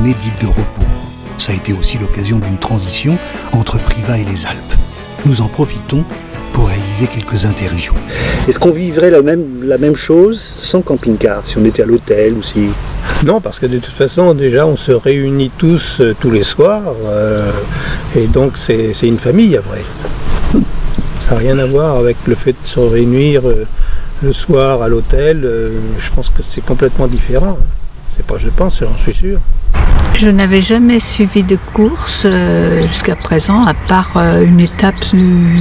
journée dite de repos. Ça a été aussi l'occasion d'une transition entre Privas et les Alpes. Nous en profitons pour réaliser quelques interviews. Est-ce qu'on vivrait la même chose sans camping-car, si on était à l'hôtel ou si... Non, parce que de toute façon, déjà, on se réunit tous les soirs, et donc c'est une famille après. Ça n'a rien à voir avec le fait de se réunir le soir à l'hôtel. Je pense que c'est complètement différent. C'est pas je pense, j'en suis sûr. Je n'avais jamais suivi de course jusqu'à présent, à part une étape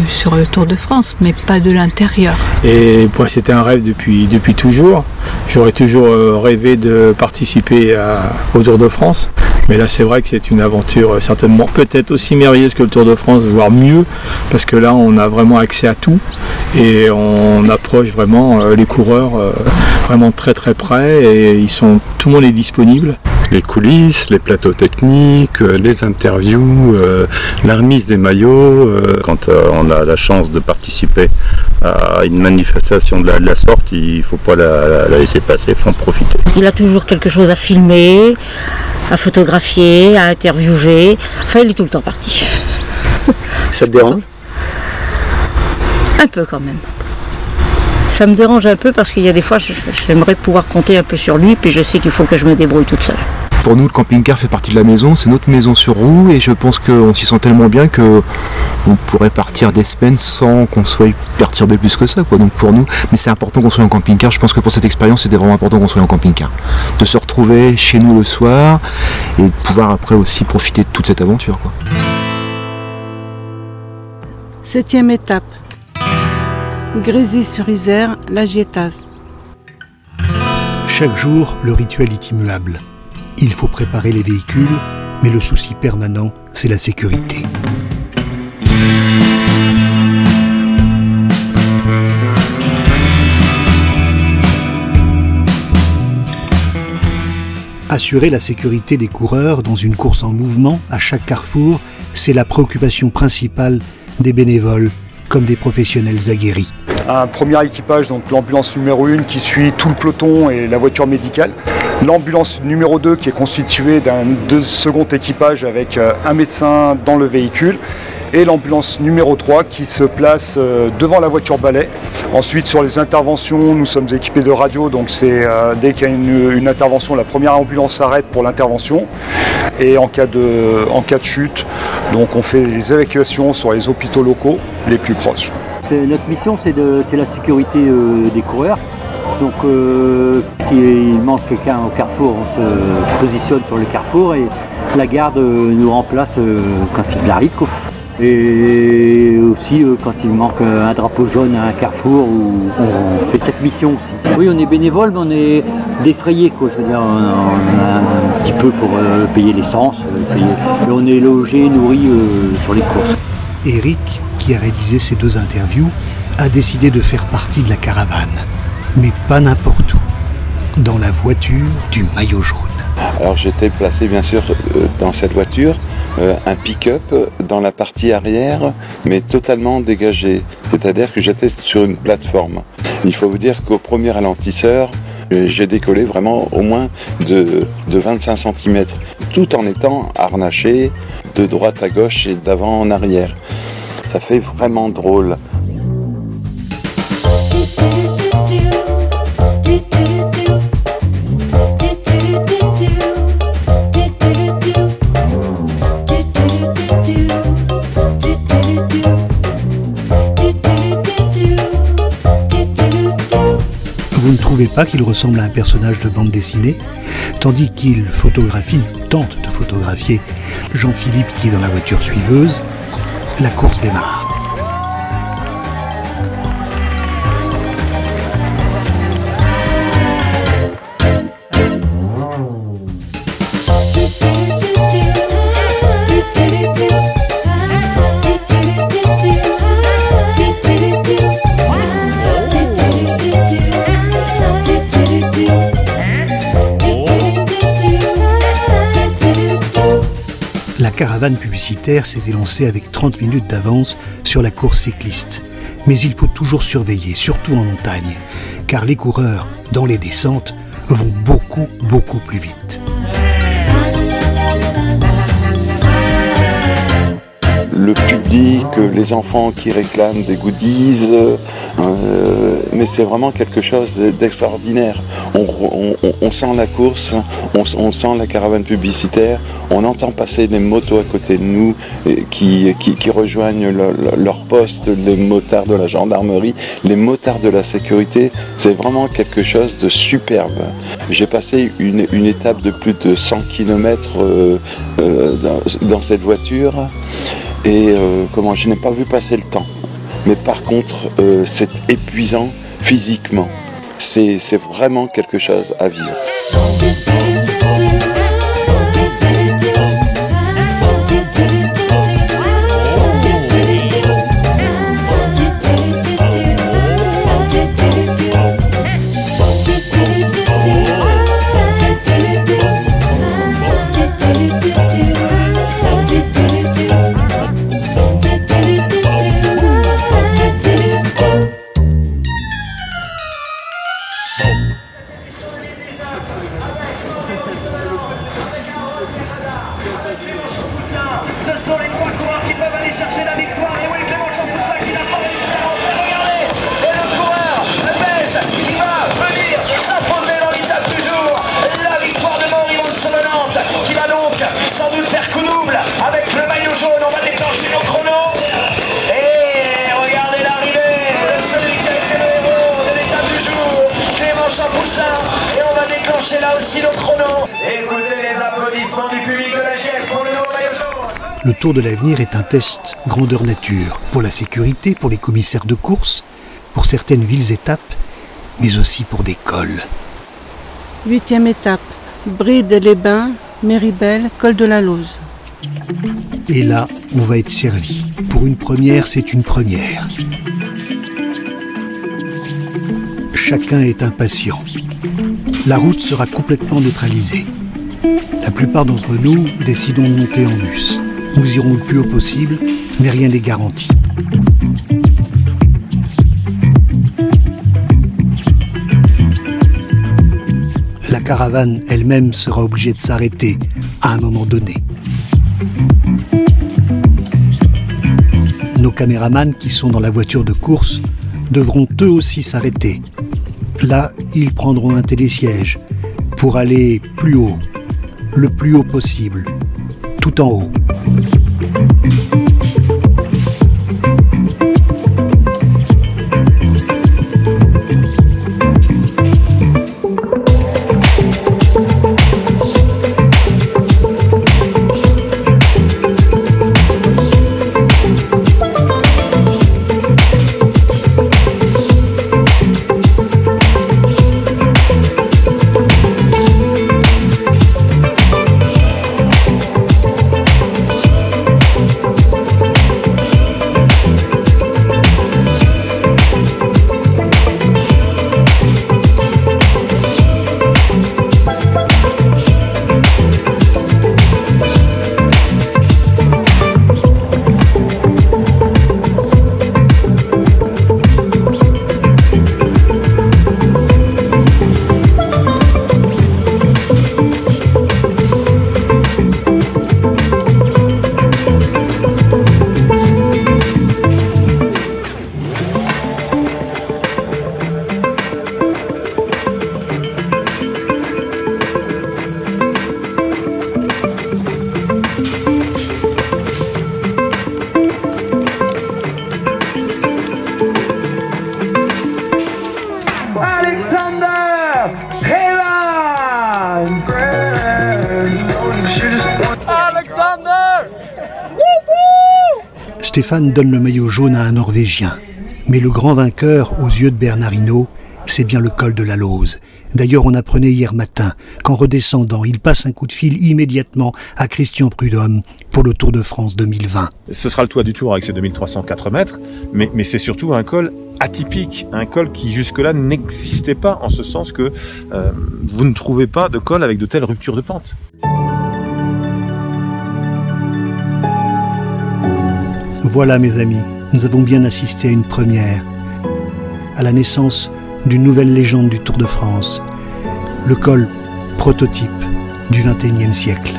sur le Tour de France, mais pas de l'intérieur. Et moi, c'était un rêve depuis toujours. J'aurais toujours rêvé de participer au Tour de France. Mais là, c'est vrai que c'est une aventure certainement peut-être aussi merveilleuse que le Tour de France, voire mieux, parce que là, on a vraiment accès à tout et on approche vraiment les coureurs vraiment très très près et tout le monde est disponible. Les coulisses, les plateaux techniques, les interviews, la remise des maillots. Quand on a la chance de participer à une manifestation de la sorte, il ne faut pas la laisser passer, il faut en profiter. Il a toujours quelque chose à filmer, à photographier, à interviewer. Enfin, il est tout le temps parti. Ça te dérange ? Un peu quand même. Ça me dérange un peu parce qu'il y a des fois, j'aimerais pouvoir compter un peu sur lui, puis je sais qu'il faut que je me débrouille toute seule. Pour nous, le camping-car fait partie de la maison, c'est notre maison sur roue et je pense qu'on s'y sent tellement bien qu'on pourrait partir des semaines sans qu'on soit perturbé plus que ça, quoi. Donc pour nous, mais c'est important qu'on soit en camping-car. Je pense que pour cette expérience, c'était vraiment important qu'on soit en camping-car. De se retrouver chez nous le soir et de pouvoir après aussi profiter de toute cette aventure, quoi. 7e étape. Grésy-sur-Isère, la Giétasse. Chaque jour, le rituel est immuable. Il faut préparer les véhicules, mais le souci permanent, c'est la sécurité. Assurer la sécurité des coureurs dans une course en mouvement à chaque carrefour, c'est la préoccupation principale des bénévoles comme des professionnels aguerris. Un premier équipage, donc l'ambulance numéro 1 qui suit tout le peloton et la voiture médicale. L'ambulance numéro 2 qui est constituée d'un second équipage avec un médecin dans le véhicule. Et l'ambulance numéro 3 qui se place devant la voiture balai. Ensuite, sur les interventions, nous sommes équipés de radio, donc c'est dès qu'il y a une intervention, la première ambulance s'arrête pour l'intervention. Et en cas de chute, donc on fait les évacuations sur les hôpitaux locaux les plus proches. Notre mission, c'est la sécurité des coureurs. Donc, s'il manque quelqu'un au carrefour, on se positionne sur le carrefour et la garde nous remplace quand ils arrivent, quoi. Et aussi quand il manque un drapeau jaune à un carrefour, on fait cette mission aussi. Oui, on est bénévole, mais on est défrayé, quoi. Je veux dire, on a un petit peu pour payer l'essence, et on est logé, nourri sur les courses. Eric, qui a réalisé ces 2 interviews, a décidé de faire partie de la caravane. Mais pas n'importe où. Dans la voiture du maillot jaune. Alors j'étais placé bien sûr dans cette voiture, un pick-up dans la partie arrière, mais totalement dégagé. C'est-à-dire que j'étais sur une plateforme. Il faut vous dire qu'au premier ralentisseur, j'ai décollé vraiment au moins de 25 cm, tout en étant harnaché de droite à gauche et d'avant en arrière. Ça fait vraiment drôle. Vous ne trouvez pas qu'il ressemble à un personnage de bande dessinée? Tandis qu'il tente de photographier Jean-Philippe qui est dans la voiture suiveuse, la course démarre. La caravane publicitaire s'était lancée avec 30 minutes d'avance sur la course cycliste. Mais il faut toujours surveiller, surtout en montagne, car les coureurs, dans les descentes, vont beaucoup plus vite. le public, les enfants qui réclament des goodies, mais c'est vraiment quelque chose d'extraordinaire. On sent la course, on sent la caravane publicitaire, on entend passer les motos à côté de nous qui rejoignent leur poste, les motards de la gendarmerie, les motards de la sécurité. C'est vraiment quelque chose de superbe. J'ai passé une étape de plus de 100 km dans cette voiture et je n'ai pas vu passer le temps. Mais par contre, c'est épuisant physiquement. C'est vraiment quelque chose à vivre. Là aussi le chrono. Écoutez les applaudissements du public de la GF pour le nouveau maillot jaune. Le Tour de l'Avenir est un test grandeur nature pour la sécurité, pour les commissaires de course, pour certaines villes-étapes, mais aussi pour des cols. 8e étape, Bride-les-Bains, Méribel, col de la Lose. Et là, on va être servi. Pour une première, c'est une première. Chacun est impatient. La route sera complètement neutralisée. La plupart d'entre nous décidons de monter en bus. Nous irons le plus haut possible, mais rien n'est garanti. La caravane elle-même sera obligée de s'arrêter à un moment donné. Nos caméramans qui sont dans la voiture de course devront eux aussi s'arrêter. Là, ils prendront un télésiège pour aller plus haut, le plus haut possible, tout en haut. Stéphane donne le maillot jaune à un Norvégien. Mais le grand vainqueur, aux yeux de Bernard Hinault, c'est bien le col de la Lose. D'ailleurs, on apprenait hier matin qu'en redescendant, il passe un coup de fil immédiatement à Christian Prudhomme pour le Tour de France 2020. Ce sera le toit du Tour avec ses 2304 mètres, mais c'est surtout un col atypique, un col qui jusque-là n'existait pas, en ce sens que vous ne trouvez pas de col avec de telles ruptures de pente. Voilà mes amis, nous avons bien assisté à une première, à la naissance d'une nouvelle légende du Tour de France, le col prototype du XXIe siècle.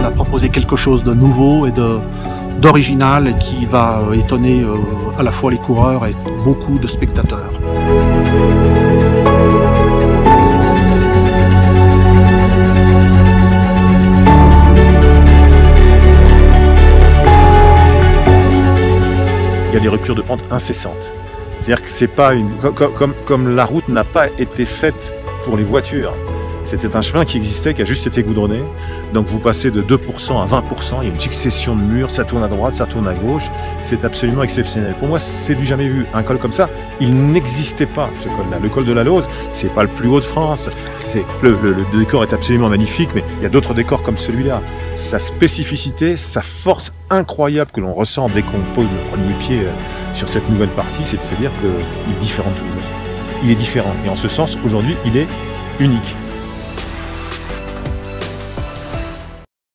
La propre proposer quelque chose de nouveau et d'original et qui va étonner à la fois les coureurs et beaucoup de spectateurs. Il y a des ruptures de pente incessantes. C'est-à-dire que c'est pas comme la route n'a pas été faite pour les voitures. C'était un chemin qui existait, qui a juste été goudronné. Donc vous passez de 2% à 20%, il y a une succession de murs, ça tourne à droite, ça tourne à gauche. C'est absolument exceptionnel. Pour moi, c'est du jamais vu. Un col comme ça, il n'existait pas, ce col-là. Le col de la Lauze, c'est pas le plus haut de France. Le décor est absolument magnifique, mais il y a d'autres décors comme celui-là. Sa spécificité, sa force incroyable que l'on ressent dès qu'on pose le premier pied sur cette nouvelle partie, c'est de se dire qu'il est différent de tous les autres. Il est différent. Et en ce sens, aujourd'hui, il est unique.